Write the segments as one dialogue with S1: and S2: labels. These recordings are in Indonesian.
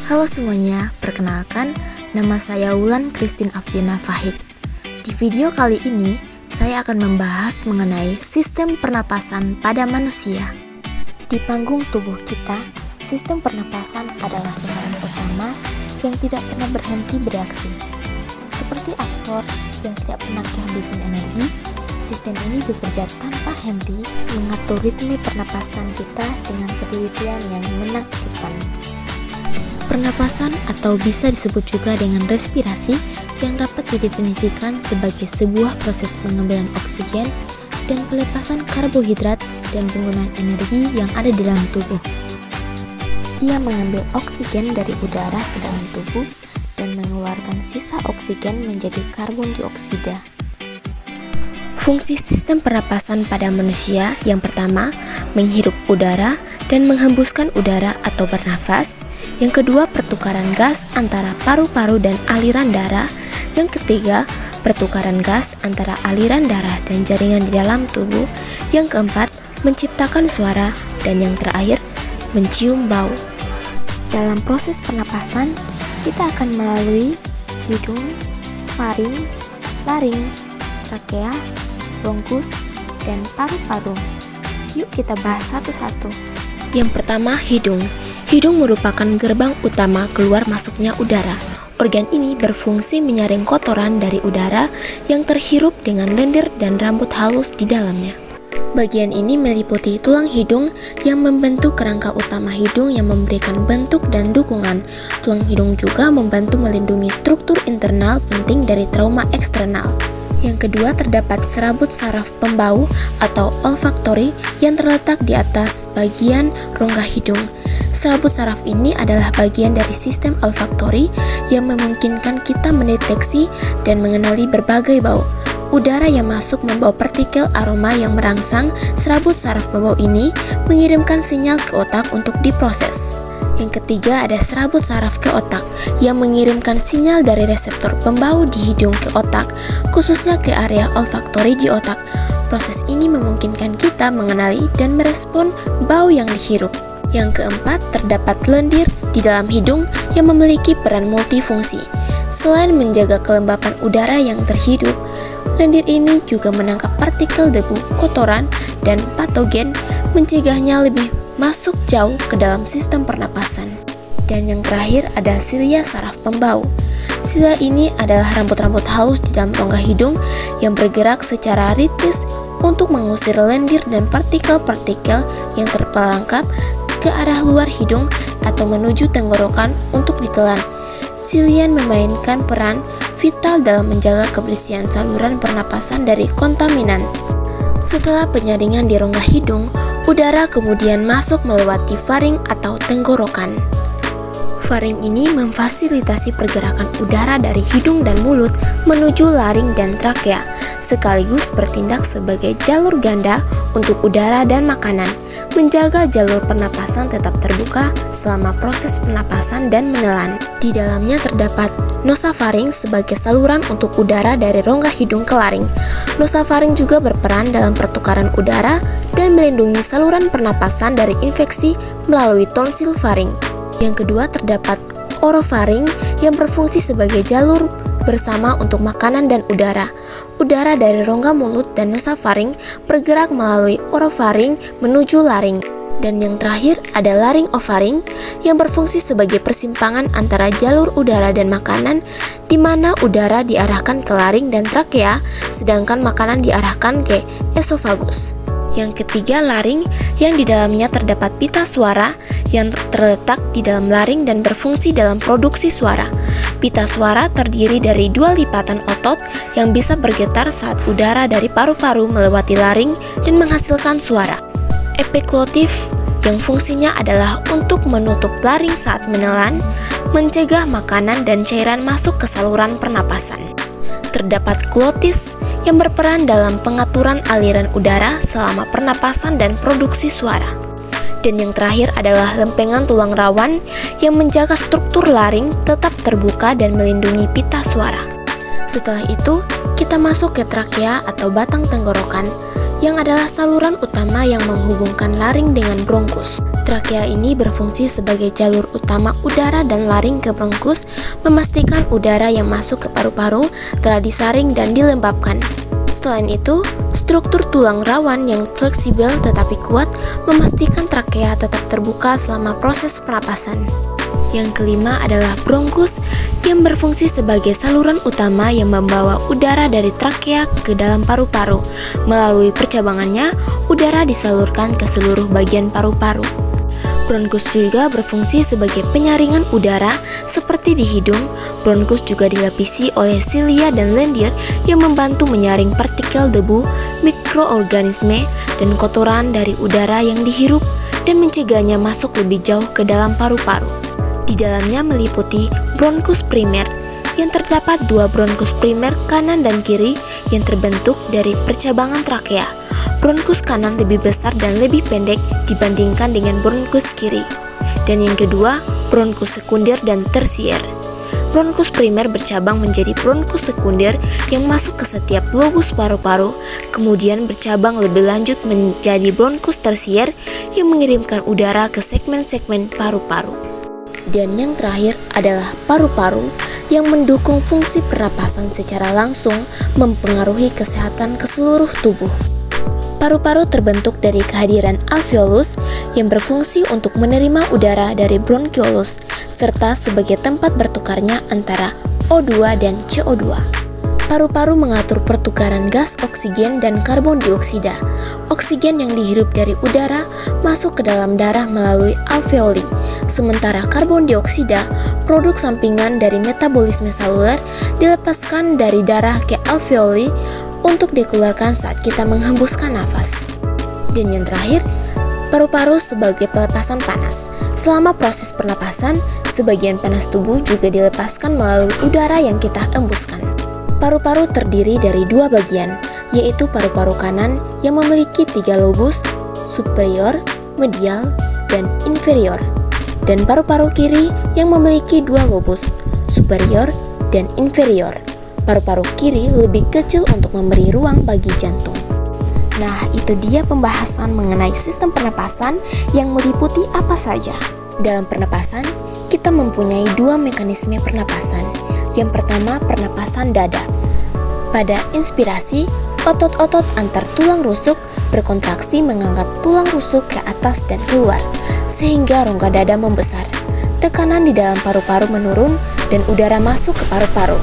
S1: Halo semuanya, perkenalkan, nama saya Wulan Christine Afriana Fahik. Di video kali ini, saya akan membahas mengenai sistem pernapasan pada manusia. Di panggung tubuh kita, sistem pernapasan adalah pemeran utama yang tidak pernah berhenti bereaksi. Seperti aktor yang tidak pernah kehabisan energi, sistem ini bekerja tanpa henti mengatur ritme pernapasan kita dengan ketelitian yang menakjubkan. Pernapasan atau bisa disebut juga dengan respirasi yang dapat didefinisikan sebagai sebuah proses pengambilan oksigen dan pelepasan karbohidrat dan penggunaan energi yang ada di dalam tubuh. Ia mengambil oksigen dari udara ke dalam tubuh dan mengeluarkan sisa oksigen menjadi karbon dioksida. Fungsi sistem pernapasan pada manusia yang pertama, menghirup udara dan menghembuskan udara atau bernafas. Yang kedua, pertukaran gas antara paru-paru dan aliran darah. Yang ketiga, pertukaran gas antara aliran darah dan jaringan di dalam tubuh. Yang keempat, menciptakan suara. Dan yang terakhir, mencium bau. Dalam proses pernapasan, kita akan melalui hidung, faring, laring, trakea, bronkus, dan paru-paru. Yuk kita bahas satu-satu. Yang pertama, hidung. Hidung merupakan gerbang utama keluar masuknya udara. Organ ini berfungsi menyaring kotoran dari udara yang terhirup dengan lendir dan rambut halus di dalamnya. Bagian ini meliputi tulang hidung yang membentuk kerangka utama hidung yang memberikan bentuk dan dukungan. Tulang hidung juga membantu melindungi struktur internal penting dari trauma eksternal. Yang kedua, terdapat serabut saraf pembau atau olfaktori yang terletak di atas bagian rongga hidung. Serabut saraf ini adalah bagian dari sistem olfaktori yang memungkinkan kita mendeteksi dan mengenali berbagai bau. Udara yang masuk membawa partikel aroma yang merangsang serabut saraf pembau ini mengirimkan sinyal ke otak untuk diproses. Yang ketiga, ada serabut saraf ke otak yang mengirimkan sinyal dari reseptor pembau di hidung ke otak, khususnya ke area olfaktori di otak. Proses ini memungkinkan kita mengenali dan merespon bau yang dihirup. Yang keempat, terdapat lendir di dalam hidung yang memiliki peran multifungsi. Selain menjaga kelembapan udara yang terhirup, lendir ini juga menangkap partikel debu, kotoran, dan patogen, mencegahnya lebih masuk jauh ke dalam sistem pernapasan. Dan yang terakhir ada silia saraf pembau. Silia ini adalah rambut-rambut halus di dalam rongga hidung yang bergerak secara ritmis untuk mengusir lendir dan partikel-partikel yang terperangkap ke arah luar hidung atau menuju tenggorokan untuk ditelan. Silia memainkan peran vital dalam menjaga kebersihan saluran pernapasan dari kontaminan. Setelah penyaringan di rongga hidung, udara kemudian masuk melewati faring atau tenggorokan. Faring ini memfasilitasi pergerakan udara dari hidung dan mulut menuju laring dan trakea, sekaligus bertindak sebagai jalur ganda untuk udara dan makanan, menjaga jalur pernapasan tetap terbuka selama proses pernapasan dan menelan. Di dalamnya terdapat nosofaring sebagai saluran untuk udara dari rongga hidung ke laring. Nosofaring juga berperan dalam pertukaran udara dan melindungi saluran pernapasan dari infeksi melalui tonsil faring. Yang kedua, terdapat orofaring yang berfungsi sebagai jalur bersama untuk makanan dan udara. Udara dari rongga mulut dan nosofaring bergerak melalui orofaring menuju laring. Dan yang terakhir ada laringofaring yang berfungsi sebagai persimpangan antara jalur udara dan makanan, di mana udara diarahkan ke laring dan trakea, sedangkan makanan diarahkan ke esofagus. Yang ketiga, laring yang di dalamnya terdapat pita suara yang terletak di dalam laring dan berfungsi dalam produksi suara. Pita suara terdiri dari dua lipatan otot yang bisa bergetar saat udara dari paru-paru melewati laring dan menghasilkan suara. Epiglotif yang fungsinya adalah untuk menutup laring saat menelan, mencegah makanan dan cairan masuk ke saluran pernapasan. Terdapat glotis yang berperan dalam pengaturan aliran udara selama pernapasan dan produksi suara. Dan yang terakhir adalah lempengan tulang rawan yang menjaga struktur laring tetap terbuka dan melindungi pita suara. Setelah itu, kita masuk ke trakea atau batang tenggorokan yang adalah saluran utama yang menghubungkan laring dengan bronkus. Trakea ini berfungsi sebagai jalur utama udara dan laring ke bronkus, memastikan udara yang masuk ke paru-paru telah disaring dan dilembabkan. Selain itu, struktur tulang rawan yang fleksibel tetapi kuat memastikan trakea tetap terbuka selama proses pernapasan. Yang kelima adalah bronkus yang berfungsi sebagai saluran utama yang membawa udara dari trakea ke dalam paru-paru. Melalui percabangannya, udara disalurkan ke seluruh bagian paru-paru. Bronkus juga berfungsi sebagai penyaringan udara seperti di hidung. Bronkus juga dilapisi oleh silia dan lendir yang membantu menyaring partikel debu, mikroorganisme, dan kotoran dari udara yang dihirup dan mencegahnya masuk lebih jauh ke dalam paru-paru. Di dalamnya meliputi bronkus primer, yang terdapat dua bronkus primer kanan dan kiri yang terbentuk dari percabangan trakea. Bronkus kanan lebih besar dan lebih pendek dibandingkan dengan bronkus kiri. Dan yang kedua, bronkus sekunder dan tersier. Bronkus primer bercabang menjadi bronkus sekunder yang masuk ke setiap lobus paru-paru, kemudian bercabang lebih lanjut menjadi bronkus tersier yang mengirimkan udara ke segmen-segmen paru-paru. Dan yang terakhir adalah paru-paru yang mendukung fungsi pernapasan secara langsung, mempengaruhi kesehatan ke seluruh tubuh. Paru-paru terbentuk dari kehadiran alveolus yang berfungsi untuk menerima udara dari bronkiolus serta sebagai tempat bertukarnya antara O2 dan CO2. Paru-paru mengatur pertukaran gas oksigen dan karbon dioksida. Oksigen yang dihirup dari udara masuk ke dalam darah melalui alveoli, sementara karbon dioksida, produk sampingan dari metabolisme seluler, dilepaskan dari darah ke alveoli untuk dikeluarkan saat kita menghembuskan nafas. Dan yang terakhir, paru-paru sebagai pelepasan panas. Selama proses pernapasan, sebagian panas tubuh juga dilepaskan melalui udara yang kita hembuskan. Paru-paru terdiri dari dua bagian, yaitu paru-paru kanan yang memiliki 3 lobus, superior, medial, dan inferior, dan paru-paru kiri yang memiliki 2 lobus, superior dan inferior. Paru-paru kiri lebih kecil untuk memberi ruang bagi jantung. Nah, itu dia pembahasan mengenai sistem pernapasan yang meliputi apa saja. Dalam pernapasan, kita mempunyai 2 mekanisme pernapasan. Yang pertama, pernapasan dada. Pada inspirasi, otot-otot antar tulang rusuk berkontraksi mengangkat tulang rusuk ke atas dan keluar, sehingga rongga dada membesar. Tekanan di dalam paru-paru menurun dan udara masuk ke paru-paru.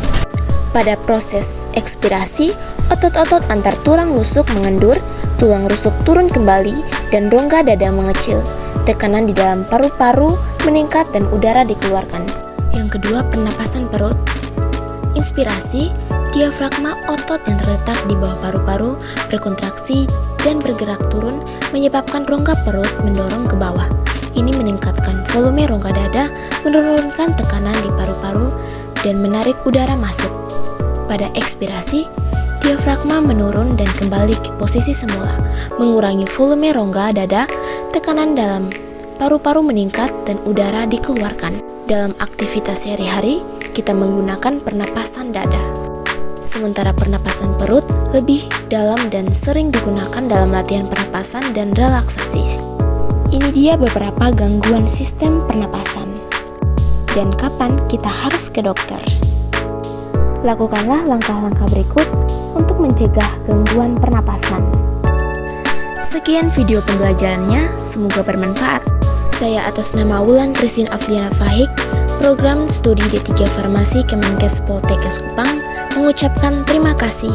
S1: Pada proses ekspirasi, otot-otot antar tulang rusuk mengendur, tulang rusuk turun kembali, dan rongga dada mengecil. Tekanan di dalam paru-paru meningkat dan udara dikeluarkan. Yang kedua, pernapasan perut. Inspirasi, diafragma otot yang terletak di bawah paru-paru berkontraksi dan bergerak turun, menyebabkan rongga perut mendorong ke bawah. Ini meningkatkan volume rongga dada, menurunkan tekanan di paru-paru, dan menarik udara masuk. Pada ekspirasi, diafragma menurun dan kembali ke posisi semula, mengurangi volume rongga dada, tekanan dalam paru-paru meningkat, dan udara dikeluarkan. Dalam aktivitas sehari-hari, kita menggunakan pernapasan dada. Sementara pernapasan perut lebih dalam dan sering digunakan dalam latihan pernapasan dan relaksasi. Ini dia beberapa gangguan sistem pernapasan. Dan kapan kita harus ke dokter? Lakukanlah langkah-langkah berikut untuk mencegah gangguan pernapasan. Sekian video pembelajarannya, semoga bermanfaat. Saya atas nama Wulan Christine Afliana Fahik, Program Studi D3 Farmasi Kemenkes Poltekkes Kupang, mengucapkan terima kasih.